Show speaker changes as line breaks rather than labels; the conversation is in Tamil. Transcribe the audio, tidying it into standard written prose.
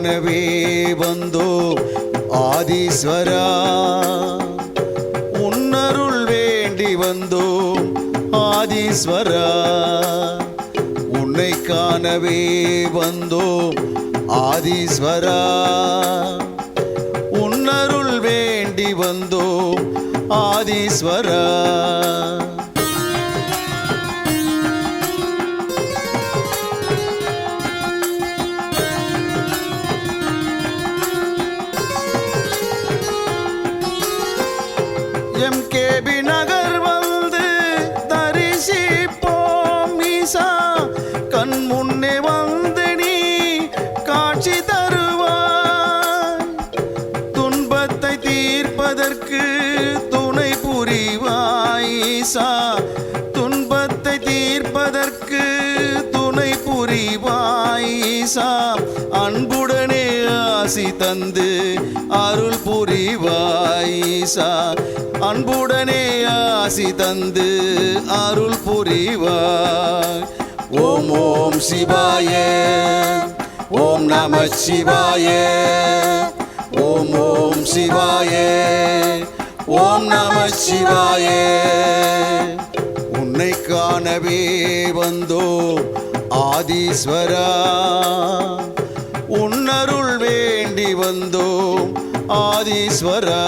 காணவே வந்தோ ஆதீஸ்வரா, உன்னருள் வேண்டி வந்தோ ஆதீஸ்வரா, உன்னை காணவே வந்தோ ஆதீஸ்வரா, உன்னருள் வேண்டி வந்தோ ஆதீஸ்வரா. எம்கேபி நகர் வந்து தரிசிப்போம் ஈசா, கண் முன்னே வந்து நீ காட்சி தருவாய், துன்பத்தை தீர்ப்பதற்கு துணை புரிவாய் ஈசா, துன்பத்தை தீர்ப்பதற்கு துணை புரிவாய் ஈசா, அன்புடனே ஆசி தந்து அருள் புரிவாய் ஈசா, அன்புடனே ஆசி தந்து அருள் புரிவாய். ஓம் ஓம் சிவாய, ஓம் நம சிவாய, ஓம் ஓம் சிவாய, ஓம் நம சிவாய. உன்னை காணவே வந்தோ ஆதீஸ்வரா, உன்னருள் வேண்டி வந்தோ ஆதீஸ்வரா.